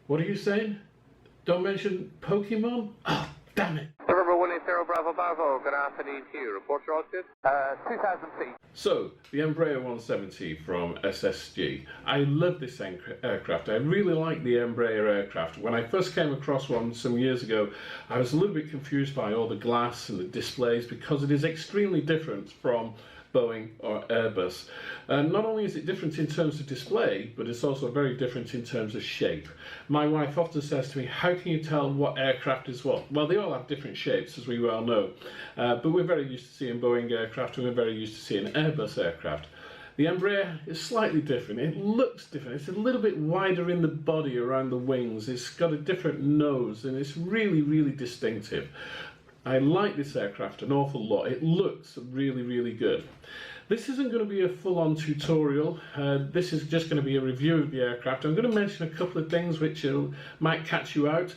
What are you saying? Don't mention Pokemon? Oh, damn it. November 180 Bravo Bravo, good afternoon to you. Report your altitude? 2,000 feet. So, the EMBRAER 170 from SSG. I love this aircraft. I really like the EMBRAER aircraft. When I first came across one some years ago, I was a little bit confused by all the glass and the displays because it is extremely different from Boeing or Airbus. Not only is it different in terms of display, but it's also very different in terms of shape. My wife often says to me, how can you tell what aircraft is what? Well, they all have different shapes, as we well know, but we're very used to seeing Boeing aircraft and we're very used to seeing Airbus aircraft. The EMBRAER is slightly different. It looks different. It's a little bit wider in the body around the wings. It's got a different nose and it's really, really distinctive. I like this aircraft an awful lot. It looks really, really good. This isn't going to be a full-on tutorial. This is just going to be a review of the aircraft. I'm going to mention a couple of things which might catch you out.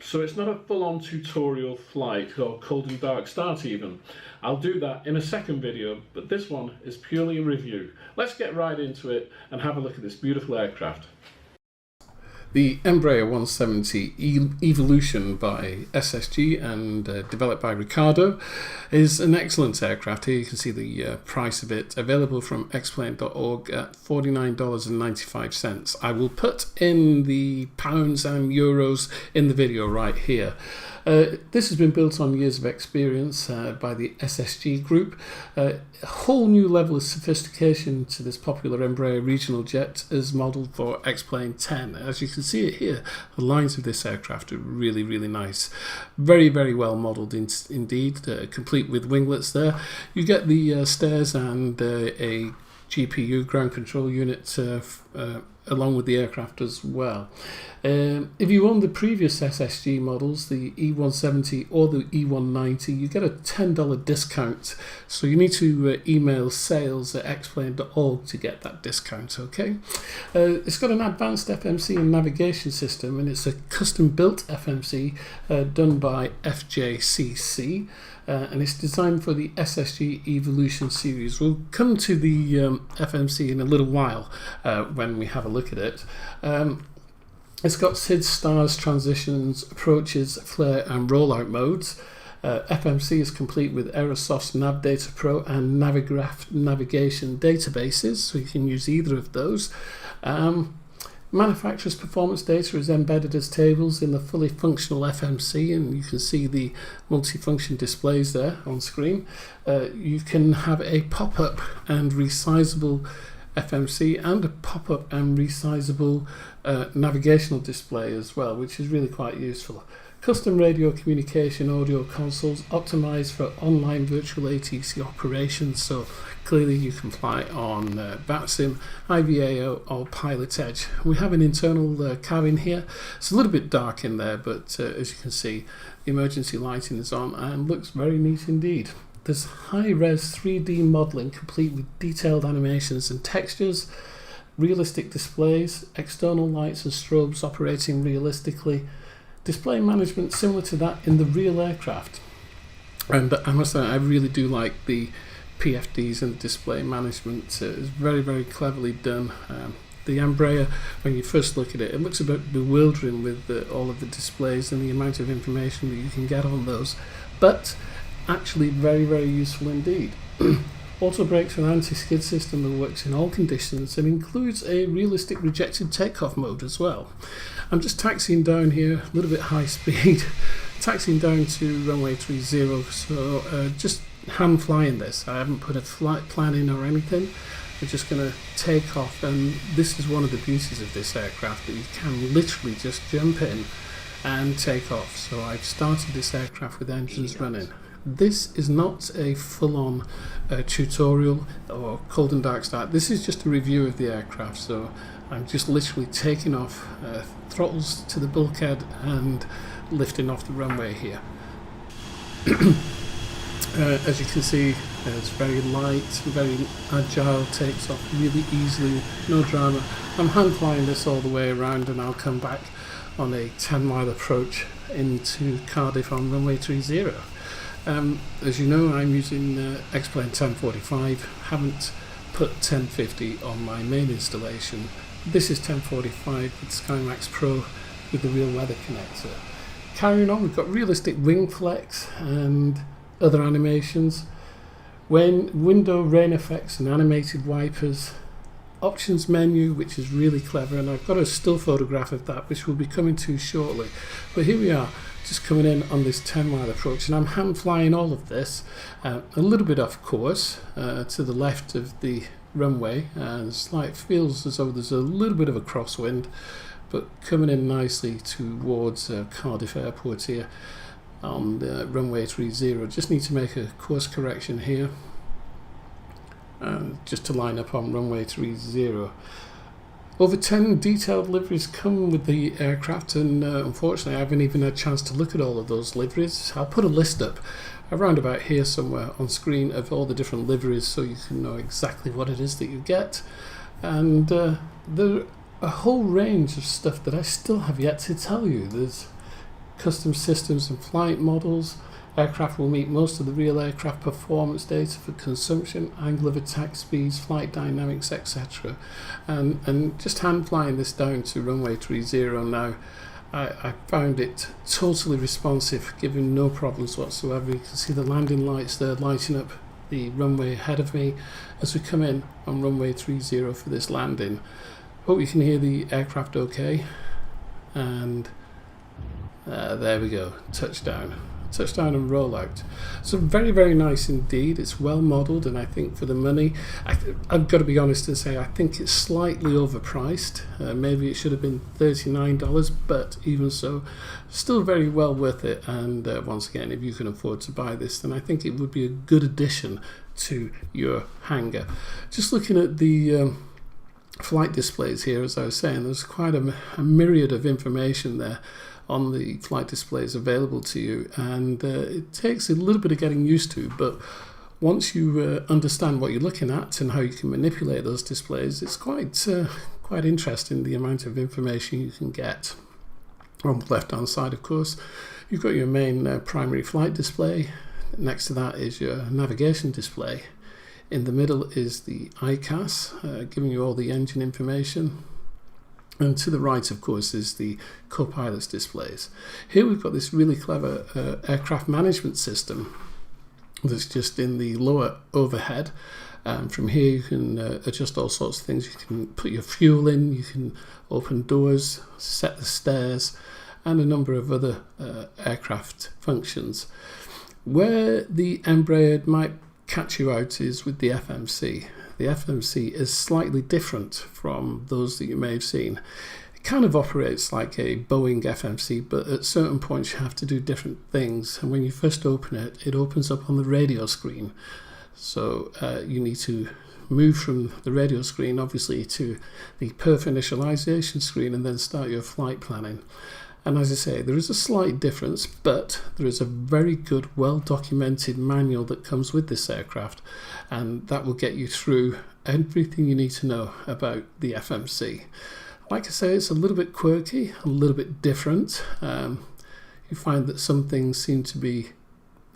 So it's not a full-on tutorial flight or cold and dark start even. I'll do that in a second video, but this one is purely a review. Let's get right into it and have a look at this beautiful aircraft. The EMBRAER 170 Evolution by SSG and developed by Ricardo is an excellent aircraft. Here you can see the price of it, available from Xplane.org at $49.95. I will put in the pounds and euros in the video right here. This has been built on years of experience by the SSG group. A whole new level of sophistication to this popular Embraer regional jet is modelled for Xplane 10. As you can see it here, the lines of this aircraft are really, really nice. Very, very well modelled indeed, complete with winglets there. You get the stairs and a GPU, ground control unit, along with the aircraft as well. If you own the previous SSG models, the E170 or the E190, you get a $10 discount. So you need to email sales@xplane.org to get that discount, okay? It's got an advanced FMC and navigation system, and it's a custom-built FMC done by FJCC. And it's designed for the SSG Evolution series. We'll come to the FMC in a little while when we have a look at it. It's got SIDS, stars, transitions, approaches, flare and rollout modes. FMC is complete with Aerosoft NavData Pro and Navigraph navigation databases, so you can use either of those. Manufacturer's performance data is embedded as tables in the fully functional FMC, and you can see the multifunction displays there on screen. You can have a pop-up and resizable FMC and a pop-up and resizable navigational display as well, which is really quite useful. Custom radio communication audio consoles optimized for online virtual ATC operations, so clearly you can fly on VATSIM, IVAO or Pilot Edge. We have an internal cabin here. It's a little bit dark in there, but as you can see, the emergency lighting is on and looks very neat indeed. There's high-res 3D modeling complete with detailed animations and textures, realistic displays, external lights and strobes operating realistically, display management similar to that in the real aircraft. And I must say, I really do like the PFDs and display management. It's very, very cleverly done. The EMBRAER, when you first look at it, it looks a bit bewildering with all of the displays and the amount of information that you can get on those, but actually very, very useful indeed. Auto brakes and anti-skid system that works in all conditions and includes a realistic rejected takeoff mode as well. I'm just taxiing down here, a little bit high speed, taxiing down to runway 30, so just hand flying this. I haven't put a flight plan in or anything. We're just going to take off, and this is one of the beauties of this aircraft, that you can literally just jump in and take off. So I've started this aircraft with engines running. This is not a full-on tutorial or cold and dark start. This is just a review of the aircraft, so I'm just literally taking off, throttles to the bulkhead and lifting off the runway here. As you can see, it's very light, very agile, takes off really easily, no drama. I'm hand flying this all the way around, and I'll come back on a 10-mile approach into Cardiff on runway 30. As you know, I'm using Xplane 1045, haven't put 1050 on my main installation. This is 1045 with SkyMax Pro with the real weather connector. Carrying on, we've got realistic wing flex and other animations. Window rain effects and animated wipers. Options menu, which is really clever, and I've got a still photograph of that which we'll be coming to shortly. But here we are, just coming in on this 10-mile approach, and I'm hand flying all of this a little bit off course to the left of the runway, and feels as though there's a little bit of a crosswind, but coming in nicely towards Cardiff Airport here on the runway 30. Just need to make a course correction here. Just to line up on runway 30. Over 10 detailed liveries come with the aircraft, and unfortunately I haven't even had a chance to look at all of those liveries. I'll put a list up around about here somewhere on screen of all the different liveries so you can know exactly what it is that you get. And there are a whole range of stuff that I still have yet to tell you. There's custom systems and flight models. Aircraft will meet most of the real aircraft performance data for consumption, angle of attack speeds, flight dynamics, etc. And just hand flying this down to runway 30 now, I found it totally responsive, giving no problems whatsoever. You can see the landing lights there lighting up the runway ahead of me as we come in on runway 30 for this landing. Hope you can hear the aircraft okay. And there we go, touchdown and rollout. So very, very nice indeed. It's well modelled, and I think for the money, I've got to be honest and say I think it's slightly overpriced. Maybe it should have been $39, but even so, still very well worth it. And once again, if you can afford to buy this, then I think it would be a good addition to your hangar. Just looking at the flight displays here, as I was saying, there's quite a myriad of information there on the flight displays available to you, and it takes a little bit of getting used to, but once you understand what you're looking at and how you can manipulate those displays, it's quite interesting the amount of information you can get. On the left hand side, of course, you've got your main primary flight display. Next to that is your navigation display. In the middle is the ICAS, giving you all the engine information. And to the right, of course, is the co-pilot's displays. Here we've got this really clever aircraft management system that's just in the lower overhead. From here you can adjust all sorts of things. You can put your fuel in, you can open doors, set the stairs, and a number of other aircraft functions. Where the EMBRAER might catch you out is with the FMC. The FMC is slightly different from those that you may have seen. It kind of operates like a Boeing FMC, but at certain points you have to do different things. And when you first open it, it opens up on the radio screen. So you need to move from the radio screen, obviously, to the perf initialization screen and then start your flight planning. And as I say, there is a slight difference, but there is a very good, well-documented manual that comes with this aircraft, and that will get you through everything you need to know about the FMC. Like I say, it's a little bit quirky, a little bit different. You find that some things seem to be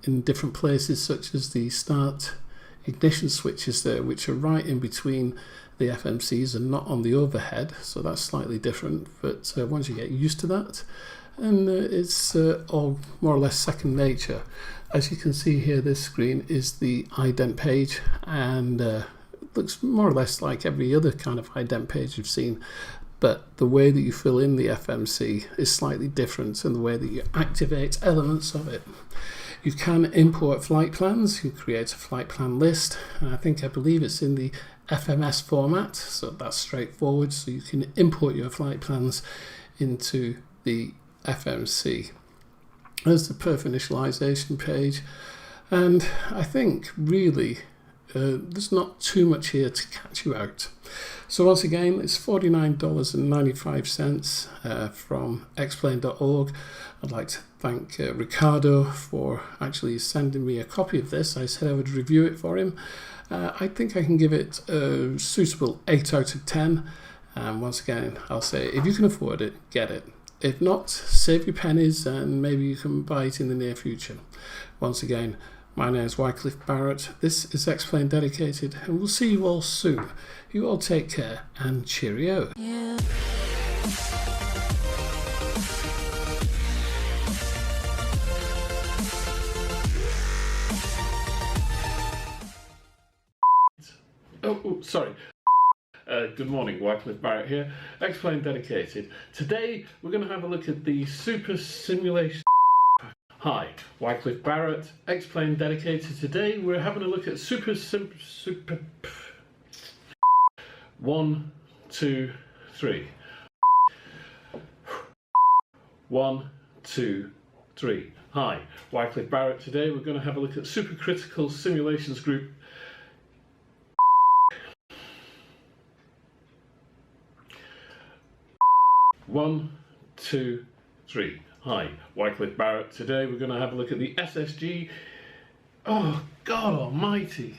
in different places, such as the start ignition switches there, which are right in between the FMCs and not on the overhead, so that's slightly different, but once you get used to that, and it's all more or less second nature. As you can see here, this screen is the ident page, and it looks more or less like every other kind of ident page you've seen, but the way that you fill in the FMC is slightly different, and the way that you activate elements of it. You can import flight plans. You create a flight plan list, and I believe it's in the FMS format, so that's straightforward. So you can import your flight plans into the FMC. There's the perf initialization page, and I think really there's not too much here to catch you out. So once again, it's $49.95 from Xplane.org. I'd like to thank Ricardo for actually sending me a copy of this. I said I would review it for him. I think I can give it a suitable 8 out of 10. And once again, I'll say, if you can afford it, get it. If not, save your pennies and maybe you can buy it in the near future. Once again, my name is Wycliffe Barrett. This is Xplane Dedicated, and we'll see you all soon. You all take care and cheerio. Yeah. sorry. Good morning, Wycliffe Barrett here, Xplane Dedicated. Today we're going to have a look at the Super Simulation. Hi, Wycliffe Barrett, Xplane Dedicated. Today we're having a look at Super 1, 2, 3. 1, 2, 3. Hi, Wycliffe Barrett. Today we're going to have a look at Supercritical Simulations Group. One, 2, 3. Hi, Wycliffe Barrett. Today we're going to have a look at the SSG. Oh, God almighty.